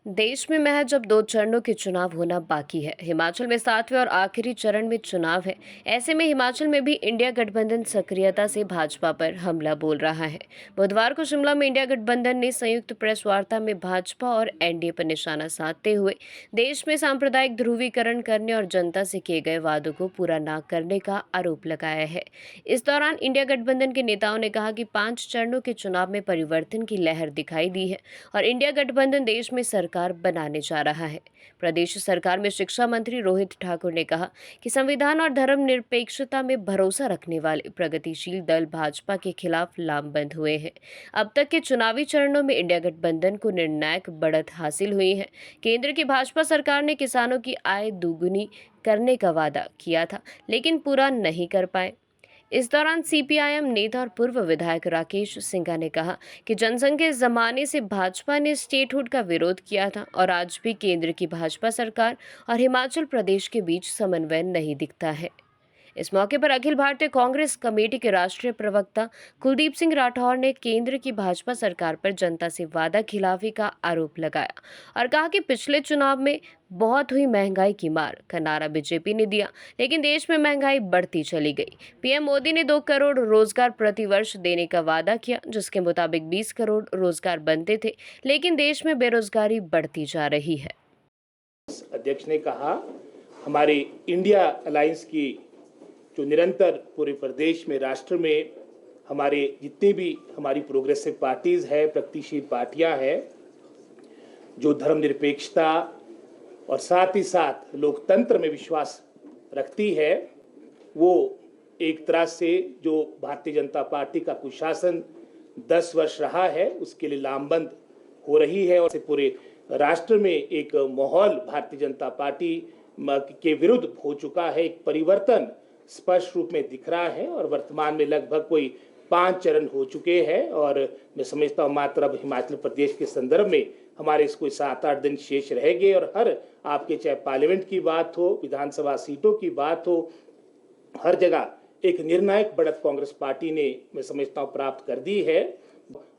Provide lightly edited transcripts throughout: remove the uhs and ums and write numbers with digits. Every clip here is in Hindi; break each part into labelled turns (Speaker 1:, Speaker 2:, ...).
Speaker 1: देश में महज अब 2 चरणों के चुनाव होना बाकी है। हिमाचल में 7वें और आखिरी चरण में चुनाव है। ऐसे में हिमाचल में भी इंडिया गठबंधन सक्रियता से भाजपा पर हमला बोल रहा है। बुधवार को शिमला में इंडिया गठबंधन ने संयुक्त प्रेस वार्ता में भाजपा और एनडीए पर निशाना साधते हुए देश में सांप्रदायिक ध्रुवीकरण करने और जनता से किए गए वादों को पूरा न करने का आरोप लगाया है। इस दौरान इंडिया गठबंधन के नेताओं ने कहा कि 5 चरणों के चुनाव में परिवर्तन की लहर दिखाई दी है और इंडिया गठबंधन देश में सरकार बनाने जा रहा है। प्रदेश सरकार में शिक्षा मंत्री रोहित ठाकुर ने कहा कि संविधान और धर्मनिरपेक्षता में भरोसा रखने वाले प्रगतिशील दल भाजपा के खिलाफ लामबंद हुए हैं। अब तक के चुनावी चरणों में इंडिया गठबंधन को निर्णायक बढ़त हासिल हुई है। केंद्र की भाजपा सरकार ने किसानों की आय दोगुनी करने का वादा किया था, लेकिन पूरा नहीं कर पाए। इस दौरान सीपीआईएम नेता और पूर्व विधायक राकेश सिंघा ने कहा कि जनसंघ के जमाने से भाजपा ने स्टेटहुड का विरोध किया था और आज भी केंद्र की भाजपा सरकार और हिमाचल प्रदेश के बीच समन्वय नहीं दिखता है। इस मौके पर अखिल भारतीय कांग्रेस कमेटी के राष्ट्रीय प्रवक्ता कुलदीप सिंह राठौर ने केंद्र की भाजपा सरकार पर जनता से वादा खिलाफी का आरोप लगाया और कहा कि पिछले चुनाव में बहुत हुई महंगाई की मार का नारा बीजेपी ने दिया, लेकिन देश में महंगाई बढ़ती चली गई। पीएम मोदी ने 2 करोड़ रोजगार प्रतिवर्ष देने का वादा किया, जिसके मुताबिक 20 करोड़ रोजगार बनते थे, लेकिन देश में बेरोजगारी बढ़ती जा रही है।
Speaker 2: अध्यक्ष ने कहा, हमारी इंडिया अलायंस की जो निरंतर पूरे प्रदेश में, राष्ट्र में हमारे जितने भी हमारी प्रोग्रेसिव पार्टीज है, प्रगतिशील पार्टियां हैं, जो धर्मनिरपेक्षता और साथ ही साथ लोकतंत्र में विश्वास रखती है, वो एक तरह से जो भारतीय जनता पार्टी का कुशासन 10 वर्ष रहा है उसके लिए लामबंद हो रही है और पूरे राष्ट्र में एक माहौल भारतीय जनता पार्टी के विरुद्ध हो चुका है। एक परिवर्तन स्पष्ट रूप में दिख रहा है और वर्तमान में लगभग कोई 5 चरण हो चुके हैं और मैं समझता हूँ मात्र अब हिमाचल प्रदेश के संदर्भ में हमारे कोई 7-8 दिन शेष रह गए और हर आपके चाहे पार्लियामेंट की बात हो, विधानसभा सीटों की बात हो, हर जगह एक निर्णायक बढ़त कांग्रेस पार्टी ने मैं समझता हूँ प्राप्त कर दी है।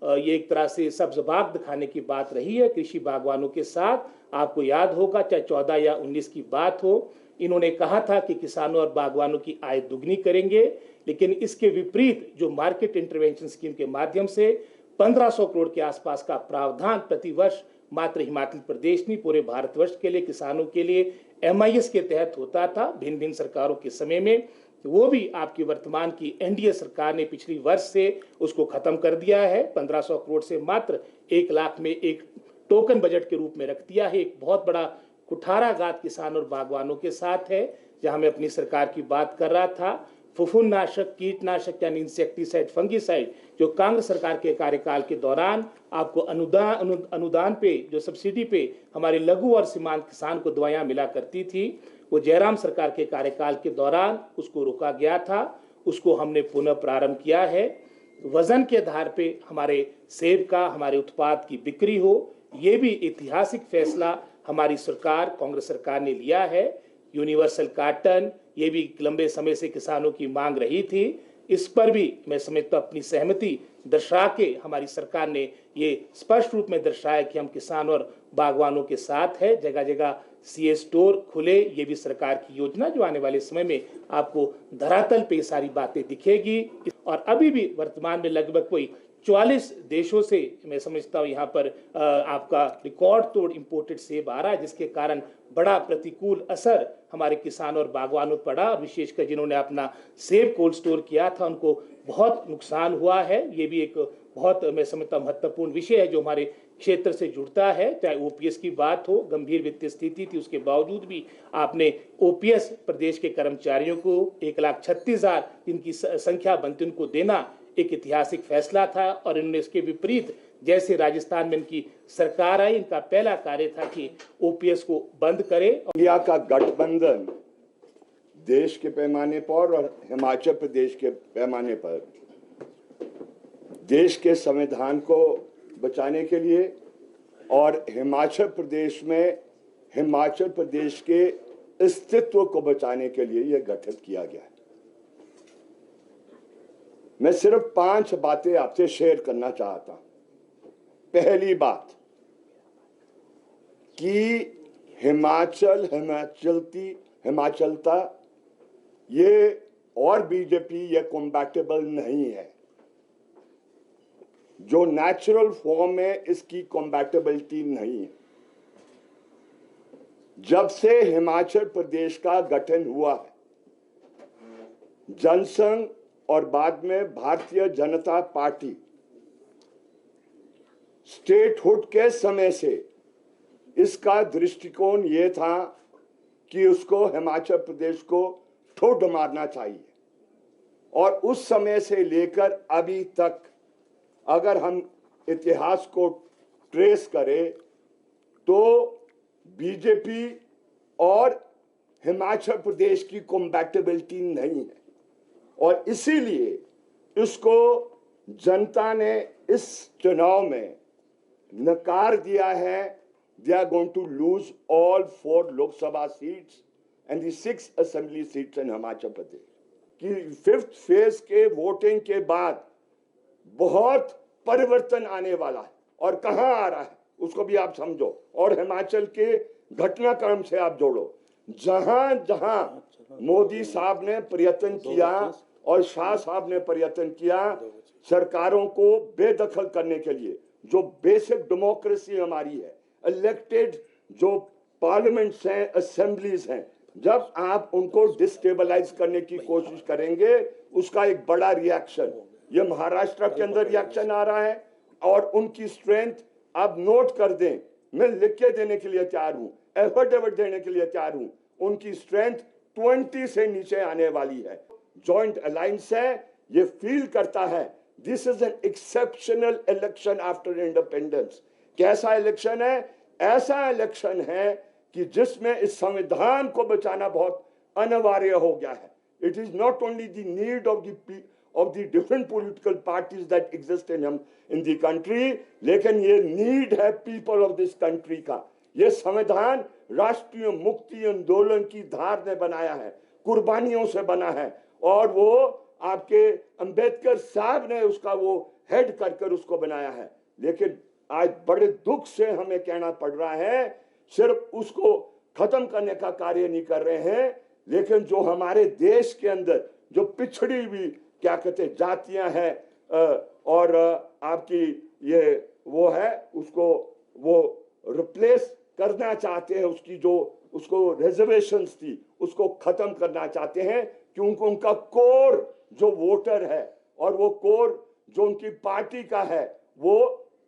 Speaker 2: ये एक तरह से सब्ज बाग दिखाने की बात रही है कृषि बागवानों के साथ। आपको याद होगा चाहे 14 या 19 की बात हो, इन्होंने कहा था कि किसानों और बागवानों की आय दुगनी करेंगे, लेकिन इसके विपरीत जो मार्केट इंटरवेंशन स्कीम के माध्यम से 1500 करोड़ के आसपास का प्रावधान प्रतिवर्ष मात्र हिमाचल प्रदेश नहीं पूरे भारतवर्ष के लिए किसानों के लिए एमआईएस के तहत होता था भिन्न भिन्न सरकारों के समय में, वो भी आपकी वर्तमान की एनडीए सरकार ने पिछली वर्ष से उसको खत्म कर दिया है। 1500 करोड़ से मात्र 1 लाख में एक टोकन बजट के रूप में रख दिया है। एक बहुत बड़ा कुठाराघात किसान और बागवानों के साथ है। जहां मैं अपनी सरकार की बात कर रहा था, फफूंदनाशक, कीटनाशक यानी इंसेक्टिसाइड, फंगिसाइड जो कांग्रेस सरकार के कार्यकाल के दौरान आपको अनुदान पे जो सब्सिडी पे हमारे लघु और सीमांत किसान को दवाइयां मिला करती थी, वो जयराम सरकार के कार्यकाल के दौरान उसको रोका गया था। उसको हमने पुनः प्रारंभ किया है। वजन के आधार पे हमारे सेब का, हमारे उत्पाद की बिक्री हो, ये भी ऐतिहासिक फैसला हमारी सरकार, कांग्रेस सरकार ने लिया है। यूनिवर्सल कार्टन, ये भी लंबे समय से किसानों की मांग रही थी। इस पर भी मैं समझता अपनी सहमति दर्शा के हमारी सरकार ने ये स्पष्ट रूप में दर्शाया कि हम किसान और बागवानों के साथ है। जगह जगह सीए स्टोर खुले, ये भी सरकार की योजना जो आने वाले समय में आपको धरातल पे सारी बातें दिखेगी। और अभी भी वर्तमान में लगभग कोई 44 देशों से मैं समझता हूँ यहाँ पर आपका रिकॉर्ड तोड़ इंपोर्टेड सेब आ रहा है, जिसके कारण बड़ा प्रतिकूल असर हमारे किसानों और बागवानों पर पड़ा। विशेषकर जिन्होंने अपना सेब कोल्ड स्टोर किया था उनको बहुत नुकसान हुआ है। ये भी एक बहुत मैं समझता महत्वपूर्ण विषय है जो हमारे क्षेत्र से जुड़ता है। चाहे ओपीएस की बात हो, गंभीर वित्तीय स्थिति थी, उसके बावजूद भी आपने ओपीएस प्रदेश के कर्मचारियों को 1,36,000 जिनकी संख्या बनती उनको देना एक ऐतिहासिक फैसला था। और इन्होंने इसके विपरीत जैसे राजस्थान में इनकी सरकार आई, इनका पहला कार्य था कि ओपीएस को बंद करे।
Speaker 3: इंडिया का गठबंधन देश के पैमाने पर और हिमाचल प्रदेश के पैमाने पर देश के संविधान को बचाने के लिए और हिमाचल प्रदेश में हिमाचल प्रदेश के अस्तित्व को बचाने के लिए यह गठित किया गया है। मैं सिर्फ 5 बातें आपसे शेयर करना चाहता हूं। पहली बात, कि हिमाचलता ये और बीजेपी ये कॉम्पैटिबल नहीं है। जो नेचुरल फॉर्म है इसकी कॉम्पैटिबिलिटी नहीं है। जब से हिमाचल प्रदेश का गठन हुआ है, जनसंघ और बाद में भारतीय जनता पार्टी स्टेटहुड के समय से इसका दृष्टिकोण ये था कि उसको हिमाचल प्रदेश को ठोड मारना चाहिए। और उस समय से लेकर अभी तक अगर हम इतिहास को ट्रेस करें तो बीजेपी और हिमाचल प्रदेश की कॉम्पैटिबिलिटी नहीं है। और इसीलिए इसको जनता ने इस चुनाव में नकार दिया है। They are going to lose all 4 Lok Sabha seats and the 6 assembly seats in Himachal Pradesh. कि 5th फेज के वोटिंग के बाद बहुत परिवर्तन आने वाला है। और कहां आ रहा है उसको भी आप समझो और हिमाचल के घटनाक्रम से आप जोड़ो। जहां जहां मोदी साहब ने प्रयत्न किया और शाह साहब ने प्रयत्न किया सरकारों को बेदखल करने के लिए, जो बेसिक डेमोक्रेसी हमारी है, इलेक्टेड जो पार्लियामेंट्स हैं, असेंबलीज हैं, जब आप उनको डिस्टेबलाइज करने की कोशिश करेंगे उसका एक बड़ा रिएक्शन, ये महाराष्ट्र के अंदर रिएक्शन आ रहा है। और उनकी स्ट्रेंथ आप नोट कर दें, मैं लिख के देने के लिए तैयार हूं, एफर्ट देने के लिए तैयार हूं। उनकी स्ट्रेंथ 20 से नीचे आने वाली है। जॉइंट अलायंस है, ये फील करता है this is an exceptional election after independence. कैसा इलेक्शन है? ऐसा इलेक्शन है कि जिसमें इस संविधान को बचाना बहुत अनिवार्य हो गया है। It is not only the need of the different political parties that exist in the country, लेकिन ये नीड है पीपल ऑफ दिस कंट्री का। ये संविधान राष्ट्रीय मुक्ति आंदोलन की धार ने बनाया है, कुर्बानियों से बना है। और वो आपके अंबेडकर साहब ने उसका वो हेड कर उसको बनाया है। लेकिन आज बड़े दुख से हमें कहना पड़ रहा है, सिर्फ उसको खत्म करने का कार्य नहीं कर रहे हैं, लेकिन जो हमारे देश के अंदर जो पिछड़ी हुई क्या कहते हैं जातियां हैं और आपकी ये वो है, उसको वो रिप्लेस करना चाहते हैं। उसकी जो उसको रिजर्वेशंस थी उसको खत्म करना चाहते हैं, क्योंकि उनका कोर जो वोटर है और वो कोर जो उनकी पार्टी का है वो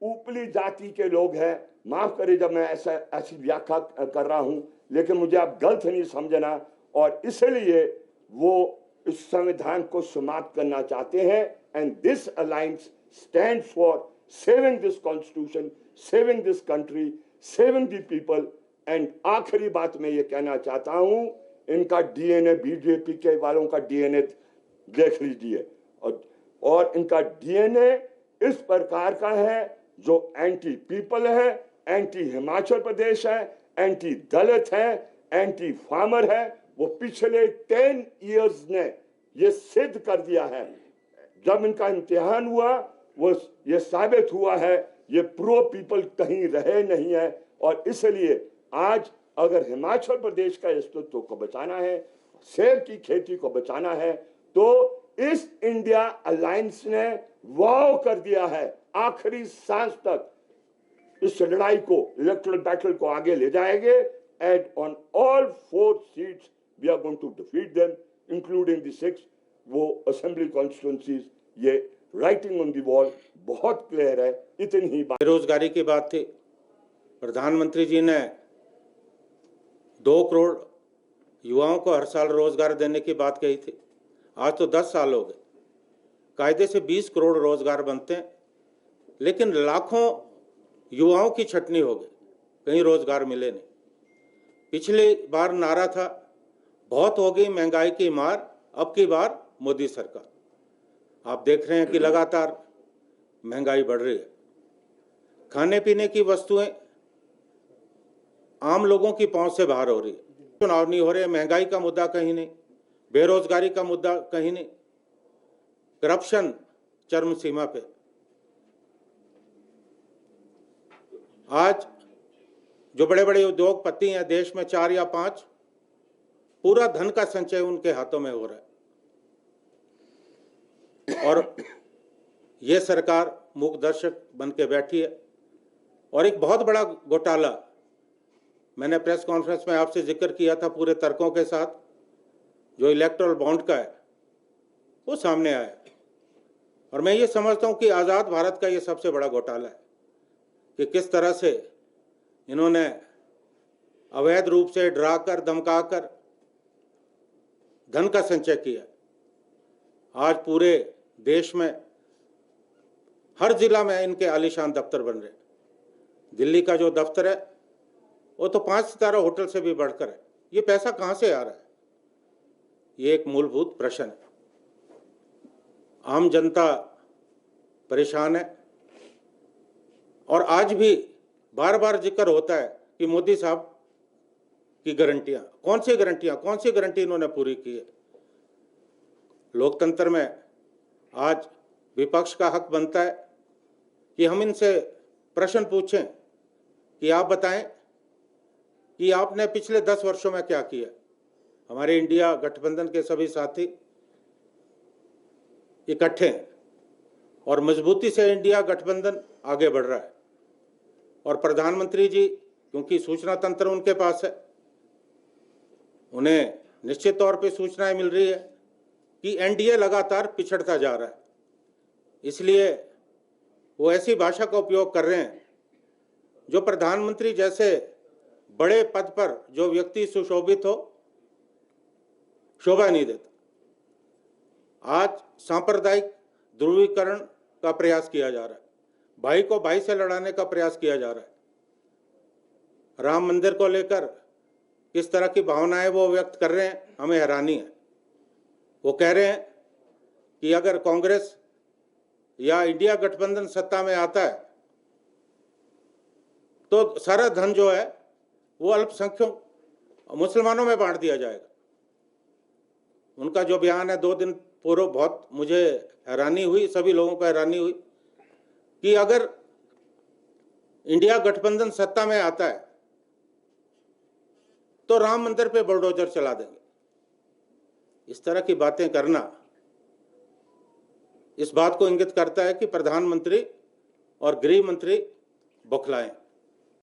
Speaker 3: ऊपरी जाति के लोग हैं। माफ करें जब मैं ऐसी व्याख्या कर रहा हूं, लेकिन मुझे आप गलत नहीं समझना। और इसलिए वो इस संविधान को समाप्त करना चाहते हैं। And this alliance stands for saving this constitution, saving this country, saving the people. And आखिरी बात मैं ये कहना चाहता हूं, इनका डीएनए, बीजेपी के वालों का डीएनए देख लीजिए, और इनका डीएनए इस प्रकार का है जो एंटी पीपल है, एंटी हिमाचल प्रदेश है, एंटी दलित है, एंटी फार्मर है। वो पिछले 10 इयर्स ने ये सिद्ध कर दिया है। जब इनका इम्तिहान हुआ वो ये साबित हुआ है ये प्रो पीपल कहीं रहे नहीं है। और इसलिए आज अगर हिमाचल प्रदेश का अस्तित्व को बचाना है, सेब की खेती को बचाना है, तो इस इंडिया अलायंस ने वाव कर दिया है आखिरी सांस तक इस लड़ाई को, इलेक्टोरल बैटल को आगे ले जाएंगे। And on all 4 seats we are going to defeat them, including the 6 वो असेंबली कॉन्स्टिट्यूंसीज। ये राइटिंग ऑन द वॉल बहुत क्लियर है। इतनी ही बात।
Speaker 4: बेरोजगारी की बात थी, प्रधानमंत्री जी ने 2 करोड़ युवाओं को हर साल रोजगार देने की बात कही थी। आज तो 10 साल हो गए, कायदे से 20 करोड़ रोजगार बनते हैं, लेकिन लाखों युवाओं की छटनी हो गई, कहीं रोजगार मिले नहीं। पिछली बार नारा था बहुत हो गई महंगाई की मार, अब की बार मोदी सरकार। आप देख रहे हैं कि लगातार महंगाई बढ़ रही है। खाने पीने की वस्तुएं आम लोगों की पहुंच से बाहर हो रही है। चुनाव नहीं हो रहे, महंगाई का मुद्दा कहीं नहीं, बेरोजगारी का मुद्दा कहीं नहीं, करप्शन चरम सीमा पे। आज जो बड़े बड़े उद्योगपति हैं देश में, 4 या 5, पूरा धन का संचय उनके हाथों में हो रहा है और ये सरकार मूक दर्शक बन के बैठी है। और एक बहुत बड़ा घोटाला मैंने प्रेस कॉन्फ्रेंस में आपसे जिक्र किया था पूरे तर्कों के साथ, जो इलेक्टोरल बॉन्ड का है, वो सामने आया और मैं ये समझता हूँ कि आज़ाद भारत का ये सबसे बड़ा घोटाला है कि किस तरह से इन्होंने अवैध रूप से डराकर धमकाकर धन का संचय किया। आज पूरे देश में हर जिला में इनके आलीशान दफ्तर बन रहे। दिल्ली का जो दफ्तर है वो तो 5 सितारा होटल से भी बढ़कर है। ये पैसा कहाँ से आ रहा है, ये एक मूलभूत प्रश्न है। आम जनता परेशान है और आज भी बार बार जिक्र होता है कि मोदी साहब की गारंटियां, कौन सी गारंटी इन्होंने पूरी की है। लोकतंत्र में आज विपक्ष का हक बनता है कि हम इनसे प्रश्न पूछें कि आप बताएं कि आपने पिछले 10 वर्षों में क्या किया। हमारे इंडिया गठबंधन के सभी साथी इकट्ठे हैं और मजबूती से इंडिया गठबंधन आगे बढ़ रहा है और प्रधानमंत्री जी, क्योंकि सूचना तंत्र उनके पास है, उन्हें निश्चित तौर पे सूचनाएं मिल रही है कि एनडीए लगातार पिछड़ता जा रहा है। इसलिए वो ऐसी भाषा का उपयोग कर रहे हैं जो प्रधानमंत्री जैसे बड़े पद पर जो व्यक्ति सुशोभित हो, शोभा नहीं देता। आज सांप्रदायिक ध्रुवीकरण का प्रयास किया जा रहा है, भाई को भाई से लड़ाने का प्रयास किया जा रहा है। राम मंदिर को लेकर किस तरह की भावनाएं वो व्यक्त कर रहे हैं, हमें हैरानी है। वो कह रहे हैं कि अगर कांग्रेस या इंडिया गठबंधन सत्ता में आता है तो सारा धन जो है वो अल्पसंख्यक मुसलमानों में बांट दिया जाएगा। उनका जो बयान है 2 दिन पूर्व, बहुत मुझे हैरानी हुई, सभी लोगों को हैरानी हुई कि अगर इंडिया गठबंधन सत्ता में आता है तो राम मंदिर पे बुलडोजर चला देंगे। इस तरह की बातें करना इस बात को इंगित करता है कि प्रधानमंत्री और गृह मंत्री बौखलाए।